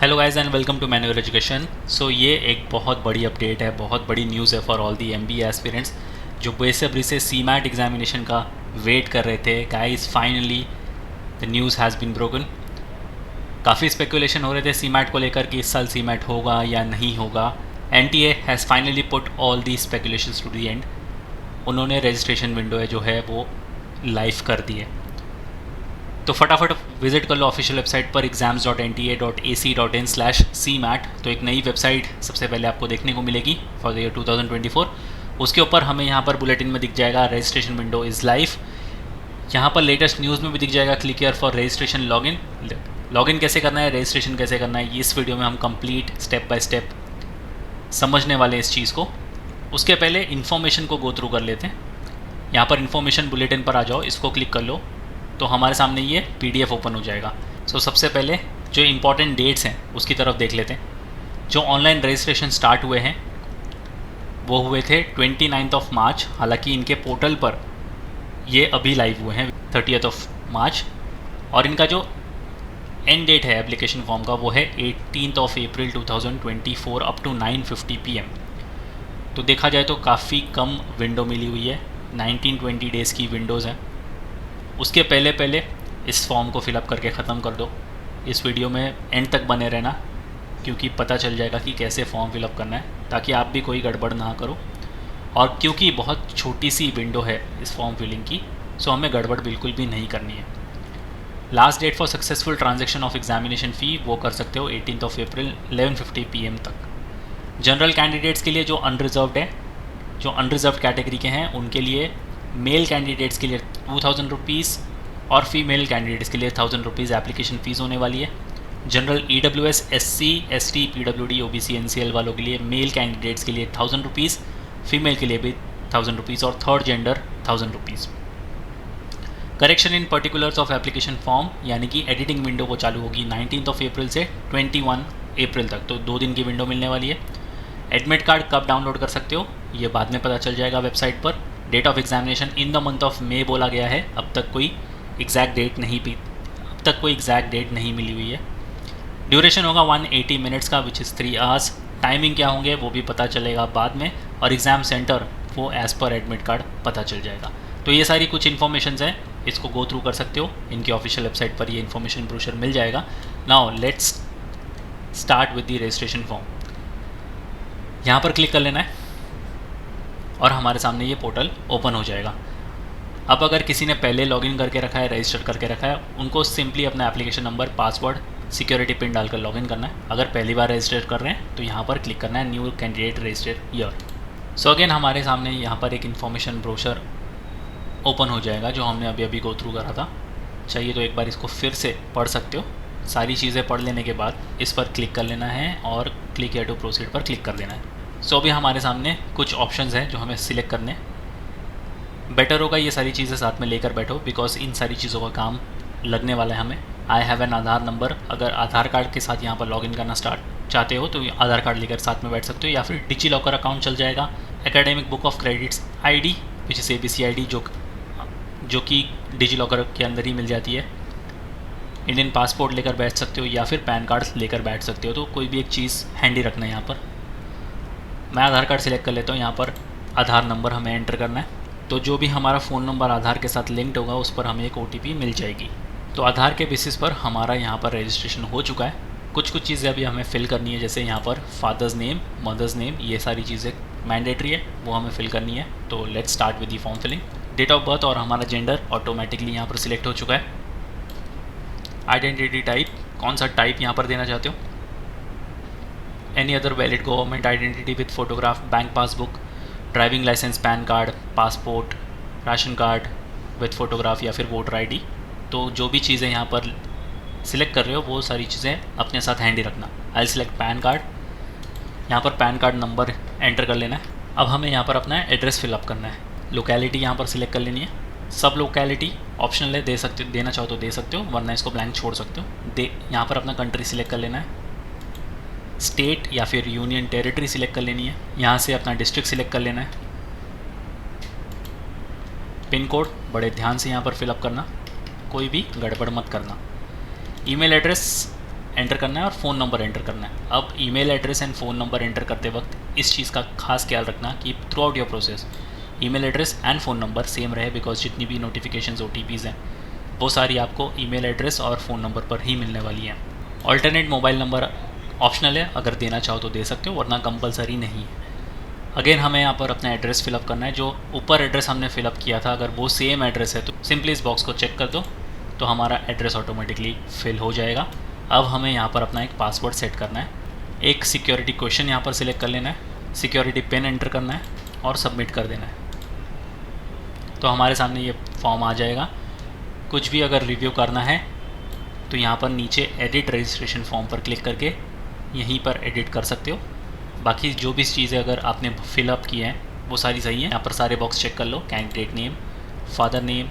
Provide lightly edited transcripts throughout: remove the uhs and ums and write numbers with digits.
Hello guys and welcome to Manual Education. So ये एक बहुत बड़ी अपडेट है, बहुत बड़ी न्यूज़ है for all the MBA aspirants जो बेसब्री से सीमैट एग्जामिनेशन का वेट कर रहे थे। Guys finally the news has been broken. काफ़ी स्पेकुलेशन हो रहे थे सीमैट को लेकर कि इस साल सीमैट होगा या नहीं होगा। NTA has finally put all the speculations to the end. उन्होंने रजिस्ट्रेशन विंडो है जो है वो लाइव कर दी है। तो फटाफट विजिट कर लो ऑफिशियल वेबसाइट पर exams.nta.ac.in/cmat। तो एक नई वेबसाइट सबसे पहले आपको देखने को मिलेगी फॉर द ईयर 2024। उसके ऊपर हमें यहाँ पर बुलेटिन में दिख जाएगा रजिस्ट्रेशन विंडो इज़ लाइव। यहाँ पर लेटेस्ट न्यूज़ में भी दिख जाएगा click here for registration login. Login कैसे करना है, रजिस्ट्रेशन कैसे करना है, इस वीडियो में हम कंप्लीट स्टेप बाय स्टेप समझने वाले हैं इस चीज़ को। उसके पहले इन्फॉर्मेशन को गो थ्रू कर लेते हैं। यहाँ पर इन्फॉर्मेशन बुलेटिन पर आ जाओ, इसको क्लिक कर लो तो हमारे सामने ये पीडीएफ ओपन हो जाएगा। सो सबसे पहले जो इम्पॉर्टेंट डेट्स हैं उसकी तरफ देख लेते हैं। जो ऑनलाइन रजिस्ट्रेशन स्टार्ट हुए हैं वो हुए थे 29 मार्च। हालांकि इनके पोर्टल पर ये अभी लाइव हुए हैं 30 मार्च। और इनका जो एंड डेट है एप्लीकेशन फॉर्म का वो है 18 अप्रैल 2024 अप टू 9:50 PM। तो देखा जाए तो काफ़ी कम विंडो मिली हुई है, 19-20 डेज़ की विंडोज़ हैं। उसके पहले पहले इस फॉर्म को फिलअप करके ख़त्म कर दो। इस वीडियो में एंड तक बने रहना क्योंकि पता चल जाएगा कि कैसे फॉर्म फिलअप करना है, ताकि आप भी कोई गड़बड़ ना करो। और क्योंकि बहुत छोटी सी विंडो है इस फॉर्म फिलिंग की, सो हमें गड़बड़ बिल्कुल भी नहीं करनी है। Last date for successful transaction of examination fee वो कर सकते हो 18 अप्रैल 11:50 PM तक। जनरल कैंडिडेट्स के लिए जो अनरिजर्व्ड है, जो अनरिजर्व्ड कैटेगरी के हैं उनके लिए, मेल कैंडिडेट्स के लिए 2000 रुपीज़ और फीमेल कैंडिडेट्स के लिए 1000 रुपीज़ एप्लीकेशन फ़ीस होने वाली है। General EWS SC ST PWD OBC NCL वालों के लिए, मेल कैंडिडेट्स के लिए 1000 रुपीज़, फीमेल के लिए भी 1000 रुपीज़ और third gender 1000 rupees. Correction in particulars of application form यानी कि एडिटिंग विंडो वो चालू होगी 19 अप्रैल से 21 अप्रैल तक, तो 2 दिन की विंडो मिलने वाली है। एडमिट कार्ड कब डाउनलोड कर सकते हो ये बाद में पता चल जाएगा वेबसाइट पर। Date of examination in the month of May बोला गया है। अब तक कोई एग्जैक्ट डेट नहीं मिली हुई है। ड्यूरेशन होगा 180 मिनट्स का विच इज़ 3 आवर्स। टाइमिंग क्या होंगे वो भी पता चलेगा बाद में, और एग्ज़ाम सेंटर वो एज़ पर एडमिट कार्ड पता चल जाएगा। तो ये सारी कुछ इन्फॉर्मेशन हैं, इसको गो थ्रू कर सकते हो। इनकी ऑफिशियल वेबसाइट पर ये इन्फॉर्मेशन ब्रोशर मिल जाएगा। Now let's start with the registration form. यहाँ पर क्लिक कर लेना है और हमारे सामने ये पोर्टल ओपन हो जाएगा। अब अगर किसी ने पहले लॉगिन करके रखा है, रजिस्टर करके रखा है, उनको सिंपली अपना application number, password, security pin डालकर लॉगिन करना है। अगर पहली बार रजिस्टर कर रहे हैं तो यहाँ पर क्लिक करना है new candidate register year. So again हमारे सामने यहाँ पर एक इन्फॉर्मेशन ब्रोशर ओपन हो जाएगा जो हमने अभी अभी गो थ्रू करा था। चाहिए तो एक बार इसको फिर से पढ़ सकते हो। सारी चीज़ें पढ़ लेने के बाद इस पर क्लिक कर लेना है और क्लिक हियर टू प्रोसीड पर क्लिक कर देना है। सो अभी हमारे सामने कुछ ऑप्शंस हैं जो हमें सिलेक्ट करने। बेटर होगा ये सारी चीज़ें साथ में लेकर बैठो बिकॉज इन सारी चीज़ों का काम लगने वाला है हमें। I have an Aadhaar number, अगर आधार कार्ड के साथ यहाँ पर लॉगिन करना स्टार्ट चाहते हो तो आधार कार्ड लेकर साथ में बैठ सकते हो, या फिर डिजी लॉकर अकाउंट चल जाएगा। Academic book of credits ID which is ABC ID जो कि डिजी लॉकर के अंदर ही मिल जाती है। इंडियन पासपोर्ट लेकर बैठ सकते हो या फिर पैन कार्ड लेकर बैठ सकते हो। तो कोई भी एक चीज़ हैंडी रखना है यहाँ पर। मैं आधार कार्ड सिलेक्ट कर लेता हूँ। यहाँ पर आधार नंबर हमें एंटर करना है, तो जो भी हमारा फ़ोन नंबर आधार के साथ लिंक्ड होगा उस पर हमें एक OTP मिल जाएगी। तो आधार के बेसिस पर हमारा यहाँ पर रजिस्ट्रेशन हो चुका है। कुछ चीज़ें अभी हमें फ़िल करनी है, जैसे यहाँ पर फादर्स नेम, मदर्स नेम, ये सारी चीज़ें मैंडेटरी है, वो हमें फ़िल करनी है। तो let's start with the form filling. Date of birth और हमारा जेंडर ऑटोमेटिकली यहाँ पर सिलेक्ट हो चुका है। आइडेंटिटी टाइप, कौन सा टाइप यहाँ पर देना चाहते हो। Any other valid government identity with photograph, bank passbook, driving licence, PAN card, passport, ration card with photograph या फिर वोटर ID। तो जो भी चीज़ें यहाँ पर सिलेक्ट कर रहे हो वो सारी चीज़ें अपने साथ हैंडी रखना। आई सिलेक्ट पैन कार्ड। यहाँ पर पैन कार्ड नंबर एंटर कर लेना है। अब हमें यहाँ पर अपना एड्रेस फिलअप करना है। लोकेलिटी यहाँ पर सिलेक्ट कर लेनी है। सब लोकेलिटी ऑप्शनल है, देना चाहो तो दे सकते हो, वरना इसको ब्लैंक छोड़ सकते हो। यहाँ पर अपना कंट्री सिलेक्ट कर लेना है। स्टेट या फिर यूनियन टेरिटरी सिलेक्ट कर लेनी है। यहाँ से अपना डिस्ट्रिक्ट सिलेक्ट कर लेना है। पिन कोड बड़े ध्यान से यहाँ पर फिलअप करना, कोई भी गड़बड़ मत करना। ईमेल एड्रेस एंटर करना है और फ़ोन नंबर एंटर करना है। अब email address and phone number enter करते वक्त इस चीज़ का खास ख्याल रखना कि through out your process email address and phone number same रहे, बिकॉज जितनी भी नोटिफिकेशंस OTPs हैं वो सारी आपको ईमेल एड्रेस और फ़ोन नंबर पर ही मिलने वाली हैं। ऑल्टरनेट मोबाइल नंबर ऑप्शनल है, अगर देना चाहो तो दे सकते हो, वरना कंपलसरी नहीं है। अगेन हमें यहाँ पर अपना एड्रेस फिलअप करना है। जो ऊपर एड्रेस हमने फिलअप किया था अगर वो सेम एड्रेस है तो सिंपली इस बॉक्स को चेक कर दो तो हमारा एड्रेस ऑटोमेटिकली फिल हो जाएगा। अब हमें यहाँ पर अपना एक पासवर्ड सेट करना है। एक सिक्योरिटी क्वेश्चन यहाँ पर सिलेक्ट कर लेना है, सिक्योरिटी पिन एंटर करना है और सबमिट कर देना है। तो हमारे सामने ये फॉर्म आ जाएगा। कुछ भी अगर रिव्यू करना है तो यहाँ पर नीचे एडिट रजिस्ट्रेशन फॉर्म पर क्लिक करके यहीं पर एडिट कर सकते हो। बाकी जो भी चीज़ें अगर आपने फिलअप की हैं वो सारी सही हैं। यहाँ पर सारे बॉक्स चेक कर लो, candidate name, father name,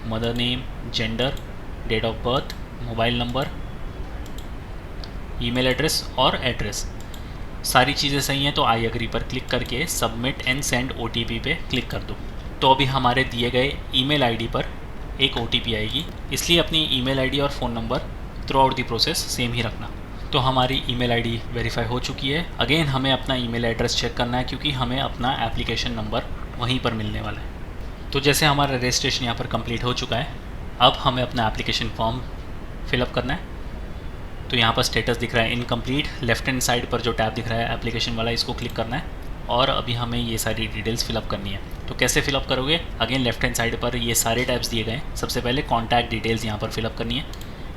mother name, gender, date of birth, mobile number, email address और एड्रेस, सारी चीज़ें सही हैं। तो आई एग्री पर क्लिक करके सबमिट एंड सेंड OTP पे क्लिक कर दो। तो अभी हमारे दिए गए ईमेल आईडी पर एक OTP आएगी, इसलिए अपनी ईमेल आईडी और phone number throughout the process same ही रखना। तो हमारी ईमेल आईडी वेरीफाई हो चुकी है। अगेन हमें अपना ईमेल एड्रेस चेक करना है क्योंकि हमें अपना एप्लीकेशन नंबर वहीं पर मिलने वाला है। तो जैसे हमारा रजिस्ट्रेशन यहाँ पर कंप्लीट हो चुका है, अब हमें अपना एप्लीकेशन फॉर्म फिलअप करना है। तो यहाँ पर स्टेटस दिख रहा है इनकम्प्लीट, लेफ्ट हैंड साइड पर जो टैब दिख रहा है एप्लीकेशन वाला, इसको क्लिक करना है और अभी हमें ये सारी डिटेल्स फिलअप करनी है। तो कैसे फिलअप करोगे? अगेन लेफ्ट हैंड साइड पर ये सारे टैब्स दिए गए हैं। सबसे पहले कॉन्टैक्ट डिटेल्स यहाँ पर फिलअप करनी है,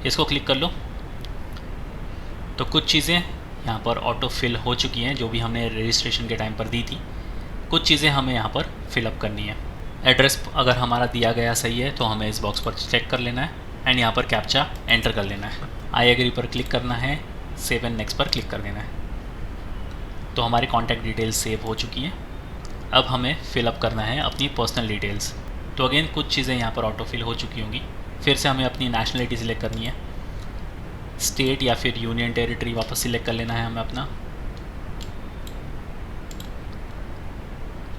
इसको क्लिक कर लो। तो कुछ चीज़ें यहाँ पर ऑटो फिल हो चुकी हैं जो भी हमने रजिस्ट्रेशन के टाइम पर दी थी। कुछ चीज़ें हमें यहाँ पर फिलअप करनी है। एड्रेस अगर हमारा दिया गया सही है तो हमें इस बॉक्स पर चेक कर लेना है एंड यहाँ पर कैप्चा एंटर कर लेना है। आई एग्री पर क्लिक करना है, सेव एंड नेक्स्ट पर क्लिक कर देना है। तो हमारी कॉन्टैक्ट डिटेल्स सेव हो चुकी हैं। अब हमें फिलअप करना है अपनी पर्सनल डिटेल्स। तो अगेन कुछ चीज़ें यहाँ पर ऑटो फिल हो चुकी होंगी। फिर से हमें अपनी नेशनलिटी सिलेक्ट करनी है, स्टेट या फिर यूनियन टेरिटरी वापस सिलेक्ट कर लेना है हमें अपना।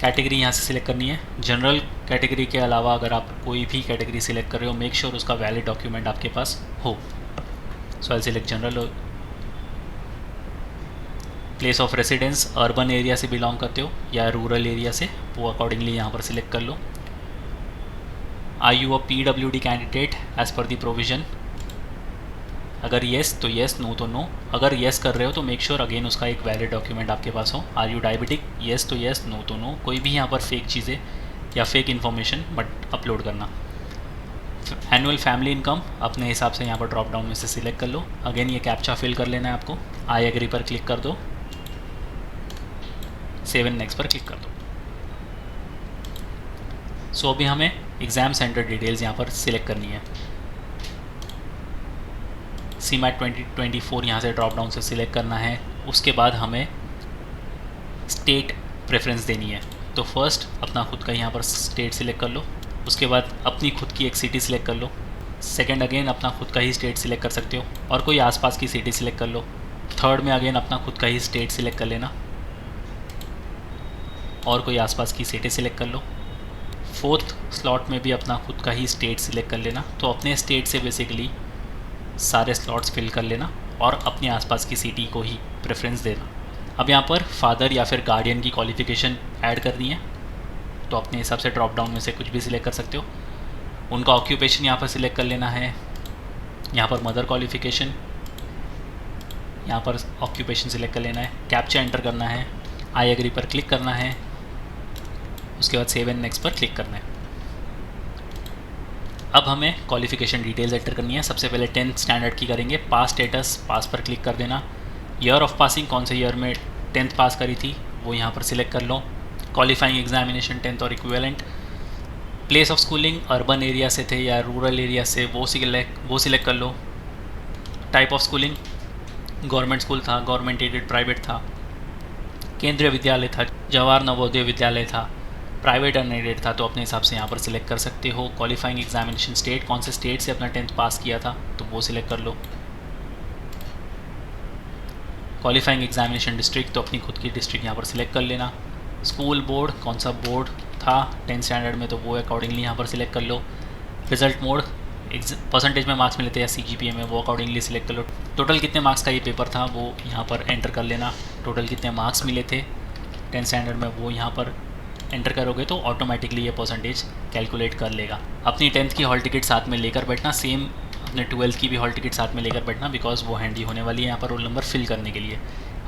कैटेगरी यहाँ से सिलेक्ट करनी है। जनरल कैटेगरी के अलावा अगर आप कोई भी कैटेगरी सिलेक्ट कर रहे हो, मेक श्योर उसका वैलिड डॉक्यूमेंट आपके पास हो। So I select general. Place of residence urban area से बिलोंग करते हो या रूरल एरिया से, वो अकॉर्डिंगली यहाँ पर सिलेक्ट कर लो। Are you a PWD candidate as per the provision? अगर येस तो येस, नो तो नो। अगर येस कर रहे हो तो मेक श्योर अगेन उसका एक वैलिड डॉक्यूमेंट आपके पास हो। Are you diabetic? येस तो येस, नो तो नो। कोई भी यहाँ पर फेक चीज़ें या फेक इन्फॉर्मेशन मत अपलोड करना। एनुअल फैमिली इनकम अपने हिसाब से यहाँ पर ड्रॉप डाउन में से सिलेक्ट कर लो। अगेन ये कैप्चा फिल कर लेना है आपको। आई एग्री पर क्लिक कर दो, सेव एंड नेक्स्ट पर क्लिक कर दो। सो अभी हमें एग्ज़ाम सेंटर डिटेल्स यहाँ पर सिलेक्ट करनी है। CMAT 2024 यहाँ से ड्रॉप डाउन से सिलेक्ट करना है। उसके बाद हमें स्टेट प्रेफरेंस देनी है। तो फर्स्ट अपना खुद का यहाँ पर स्टेट सिलेक्ट कर लो, उसके बाद अपनी खुद की एक सिटी सिलेक्ट कर लो। सेकंड अगेन अपना खुद का ही स्टेट सिलेक्ट कर सकते हो और कोई आसपास की सिटी सिलेक्ट कर लो। थर्ड में अगेन अपना खुद का ही स्टेट सिलेक्ट कर लेना और कोई आसपास की सिटी सिलेक्ट कर लो। फोर्थ स्लॉट में भी अपना खुद का ही स्टेट सिलेक्ट कर लेना। तो अपने स्टेट से बेसिकली सारे स्लॉट्स फिल कर लेना और अपने आसपास की सिटी को ही प्रेफरेंस देना। अब यहाँ पर फादर या फिर गार्डियन की क्वालिफ़िकेशन ऐड करनी है, तो अपने हिसाब से ड्रॉप डाउन में से कुछ भी सिलेक्ट कर सकते हो। उनका ऑक्यूपेशन यहाँ पर सिलेक्ट कर लेना है। यहाँ पर मदर क्वालिफ़िकेशन, यहाँ पर ऑक्यूपेशन सिलेक्ट कर लेना है। कैप्चा एंटर करना है, आई एग्री पर क्लिक करना है, उसके बाद सेव एंड नेक्स्ट पर क्लिक करना है। अब हमें क्वालिफ़िकेशन डिटेल्स एंटर करनी है। सबसे पहले 10th स्टैंडर्ड की करेंगे। पास स्टेटस, पास पर क्लिक कर देना। ईयर ऑफ पासिंग, कौन से ईयर में 10th पास करी थी वो यहाँ पर सिलेक्ट कर लो। क्वालिफाइंग एग्जामिनेशन 10th और equivalent. Place of schooling urban area से थे या रूरल एरिया से, वो सिलेक्ट कर लो। Type of schooling government school था, गवर्नमेंट एडेड प्राइवेट था, केंद्रीय विद्यालय था, जवाहर नवोदय विद्यालय था, प्राइवेट अनएडेड था, तो अपने हिसाब से यहाँ पर सिलेक्ट कर सकते हो। क्वालिफाइंग एग्जामिनेशन स्टेट, कौन से स्टेट से अपना 10th पास किया था तो वो सिलेक्ट कर लो। क्वालिफाइंग एग्जामिनेशन डिस्ट्रिक्ट, तो अपनी खुद की डिस्ट्रिक्ट यहाँ पर सिलेक्ट कर लेना। स्कूल बोर्ड, कौन सा बोर्ड था 10th स्टैंडर्ड में तो वो अकॉर्डिंगली यहाँ पर सिलेक्ट कर लो। रिजल्ट मोड, परसेंटेज में मार्क्स मिले थे या CGPA में, वो अकॉर्डिंगली सिलेक्ट कर लो। टोटल कितने मार्क्स का ये पेपर था वो यहाँ पर एंटर कर लेना। टोटल कितने मार्क्स मिले थे 10th स्टैंडर्ड में वो यहाँ पर एंटर करोगे तो ऑटोमेटिकली ये परसेंटेज कैलकुलेट कर लेगा। अपनी 10th की हॉल टिकट साथ में लेकर बैठना, सेम अपने 12th की भी हॉल टिकट साथ में लेकर बैठना, बिकॉज वो हैंडी होने वाली है यहाँ पर रोल नंबर फिल करने के लिए।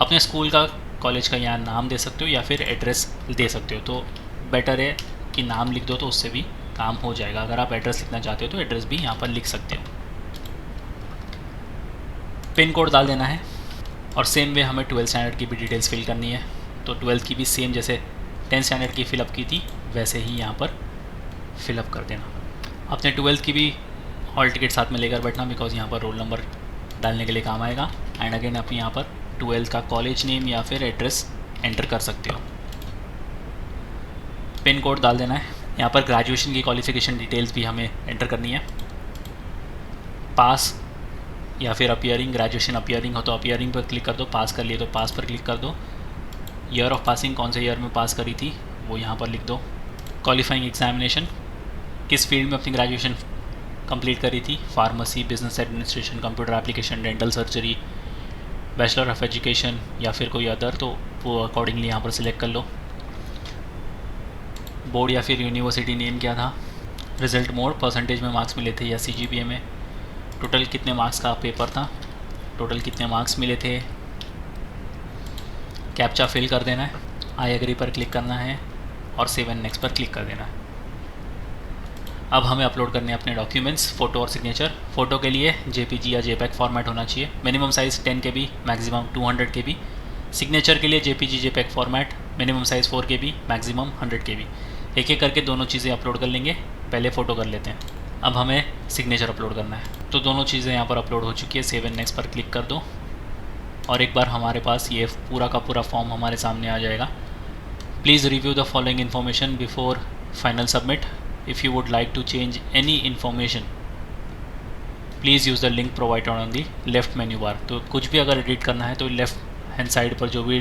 अपने स्कूल का, कॉलेज का यहाँ नाम दे सकते हो या फिर एड्रेस दे सकते हो, तो बेटर है कि नाम लिख दो तो उससे भी काम हो जाएगा। अगर आप एड्रेस लिखना चाहते हो तो एड्रेस भी यहाँ पर लिख सकते हो। पिन कोड डाल देना है और सेम वे हमें 12th स्टैंडर्ड की भी डिटेल्स फिल करनी है। तो 12th की भी सेम जैसे 10th स्टैंडर्ड की फिलअप की थी वैसे ही यहाँ पर फिलअप कर देना। अपने 12th की भी हॉल टिकट साथ में लेकर बैठना, बिकॉज यहाँ पर रोल नंबर डालने के लिए काम आएगा। एंड अगेन आप यहाँ पर 12th का कॉलेज नेम या फिर एड्रेस एंटर कर सकते हो। पिन कोड डाल देना है। यहाँ पर ग्रेजुएशन की क्वालिफिकेशन डिटेल्स भी हमें एंटर करनी है। पास या फिर अपीयरिंग, ग्रेजुएशन अपीयरिंग हो तो अपीयरिंग पर क्लिक कर दो, पास कर लिए तो पास पर क्लिक कर दो। ईयर ऑफ पासिंग, कौन से ईयर में पास करी थी वो यहाँ पर लिख दो। क्वालिफाइंग एग्जामिनेशन, किस फील्ड में अपनी ग्रेजुएशन कंप्लीट करी थी, pharmacy, business administration, computer application, dental surgery, bachelor of education या फिर कोई अदर, तो वो अकॉर्डिंगली यहाँ पर सिलेक्ट कर लो। बोर्ड या फिर यूनिवर्सिटी नेम क्या था, रिजल्ट मोड, परसेंटेज में मार्क्स मिले थे या CGPA में, टोटल कितने मार्क्स का पेपर था, टोटल कितने मार्क्स मिले थे। कैप्चा फिल कर देना है, आई एग्री पर क्लिक करना है और सेव एंड नेक्स्ट पर क्लिक कर देना है। अब हमें अपलोड करने हैं अपने डॉक्यूमेंट्स, फ़ोटो और सिग्नेचर। फ़ोटो के लिए JPG या JPEG फॉर्मेट होना चाहिए, minimum size 10 KB, maximum 200 KB। Signature के लिए JPG JPEG format, minimum size 4 KB, maximum 100 KB। एक एक करके दोनों चीज़ें अपलोड कर लेंगे, पहले फ़ोटो कर लेते हैं। अब हमें सिग्नेचर अपलोड करना है, तो दोनों चीज़ें यहाँ पर अपलोड हो चुकी है। सेव एंड नेक्स्ट पर क्लिक कर दो और एक बार हमारे पास ये पूरा का पूरा फॉर्म हमारे सामने आ जाएगा। Please review the following information before final submit. If you would like to change any information please use the link provided on the left menu bar. तो कुछ भी अगर एडिट करना है तो लेफ्ट हैंड साइड पर जो भी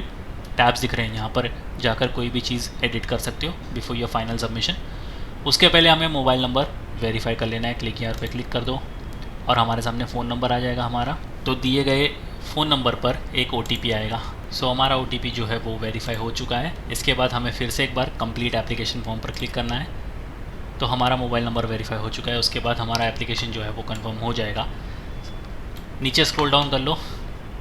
टैब्स दिख रहे हैं यहाँ पर जाकर कोई भी चीज़ एडिट कर सकते हो बिफोर योर फाइनल सबमिशन। उसके पहले हमें मोबाइल नंबर वेरीफाई कर लेना है। क्लिक यहाँ पे क्लिक कर दो और हमारे सामने फ़ोन नंबर आ जाएगा हमारा। तो दिए गए फ़ोन नंबर पर एक OTP आएगा। सो हमारा OTP जो है वो वेरीफाई हो चुका है। इसके बाद हमें फिर से एक बार कंप्लीट एप्लीकेशन फॉर्म पर क्लिक करना है। तो हमारा मोबाइल नंबर वेरीफाई हो चुका है। उसके बाद हमारा एप्लीकेशन जो है वो कंफर्म हो जाएगा। नीचे स्क्रॉल डाउन कर लो,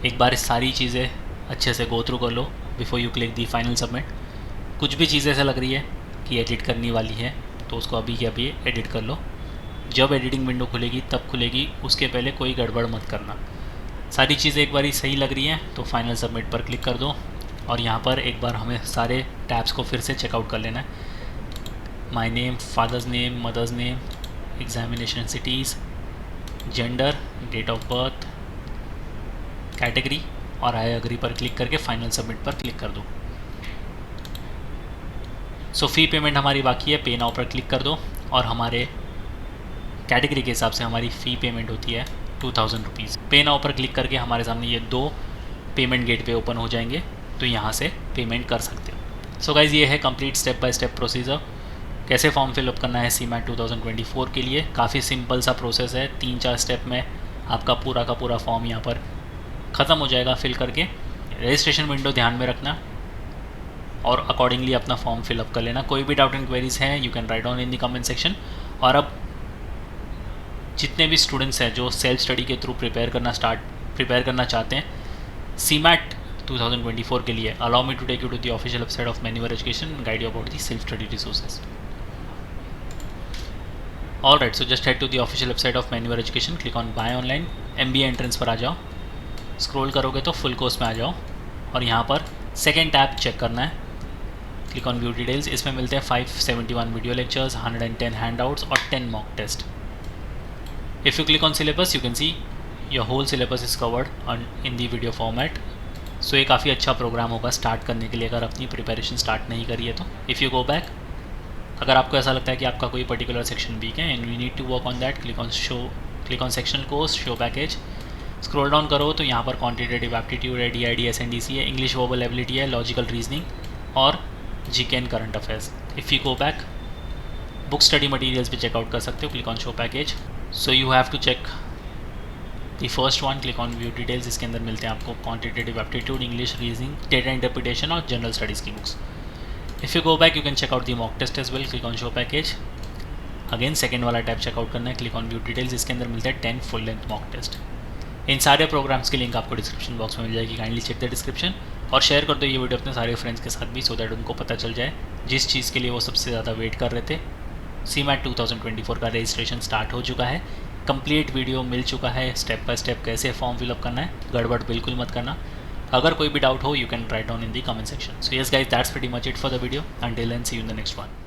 एक बार इस सारी चीज़ें अच्छे से गो थ्रू कर लो before you click the final submit. कुछ भी चीज़ ऐसा लग रही है कि एडिट करनी वाली है तो उसको अभी के अभी एडिट कर लो। जब एडिटिंग विंडो खुलेगी तब खुलेगी, उसके पहले कोई गड़बड़ मत करना। सारी चीज़ें एक बार सही लग रही हैं तो फाइनल सबमिट पर क्लिक कर दो और यहाँ पर एक बार हमें सारे टैब्स को फिर से चेकआउट कर लेना है। My name, father's name, mother's name, examination cities, gender, date of birth, category और आई एग्री पर क्लिक करके फाइनल सबमिट पर क्लिक कर दो। सो फ़ी पेमेंट हमारी बाकी है, पे नाउ पर क्लिक कर दो और हमारे कैटेगरी के हिसाब से हमारी फ़ी पेमेंट होती है 2000 रुपीज़। पे नाउ पर क्लिक करके हमारे सामने ये 2 पेमेंट गेटवे ओपन हो जाएंगे, तो यहाँ से पेमेंट कर सकते हो। सो गाइज़, ये है complete step by step procedure कैसे फॉर्म फिलअप करना है CMAT 2024 के लिए। काफ़ी सिंपल सा प्रोसेस है, 3-4 स्टेप में आपका पूरा का पूरा फॉर्म यहाँ पर ख़त्म हो जाएगा फिल करके। रजिस्ट्रेशन विंडो ध्यान में रखना और अकॉर्डिंगली अपना फॉर्म फिलअप कर लेना। कोई भी डाउट एंड क्वेरीज हैं you can write down in the comment section. और अब जितने भी स्टूडेंट्स हैं जो सेल्फ स्टडी के थ्रू प्रिपेयर करना चाहते हैं CMAT 2024 के लिए, allow me to take you to the official website of मैन्युअर education, guide you about the self study resources. Alright, so just head to the official website of मैन्युअर education, click on buy online, MBA entrance पर आ जाओ। Scroll करोगे तो full course में आ जाओ और यहाँ पर सेकेंड टैब चेक करना है। Click on view details. इसमें मिलते हैं 571 वीडियो लेक्चर्स, 110 हैंडआउट्स और 10 mock test. If you click on syllabus you can see your whole syllabus is covered in the video format. So ये काफ़ी अच्छा प्रोग्राम होगा स्टार्ट करने के लिए अगर अपनी प्रिपरेशन स्टार्ट नहीं करी है तो। इफ़ यू गो बैक, अगर आपको ऐसा लगता है कि आपका कोई पर्टिकुलर सेक्शन वीक है and we need to work on that, click on section course, show package. Scroll down करो तो यहाँ पर क्वांटिटेटिव एप्टीट्यूड है, DID SNDC है, इंग्लिश वर्बल एबिलिटी है, लॉजिकल रीजनिंग और GK and current affairs. If you go back, book study materials भी check out कर सकते हो, click on show package. So you have to check the first one, click on view details. इसके अंदर मिलते हैं आपको quantitative aptitude, English, reasoning, data interpretation और जनरल स्टडीज़ की books. If you go back you can check out the mock test as well, click on show package. Again second वाला tab check out करना है, क्लिक ऑन व्यू डिटेल्स। इसके अंदर मिलता है 10 full length mock test. इन सारे programmes की link आपको डिस्क्रिप्शन बॉक्स में मिल जाएगी, काइंडली चेक द डिस्क्रिप्शन और शेयर कर दो ये वीडियो अपने सारे फ्रेंड्स के साथ भी, सो दैट उनको पता चल जाए जिस चीज़ के लिए वो सबसे ज़्यादा वेट कर रहे थे। CMAT 2024 का रजिस्ट्रेशन स्टार्ट हो चुका है, कंप्लीट वीडियो मिल चुका है, स्टेप बाय स्टेप कैसे फॉर्म फिलअप करना है, गड़बड़ बिल्कुल मत करना। अगर कोई भी डाउट हो you can write down in the comment section. So yes guys, that's pretty much it for the video, until then see you in the next one.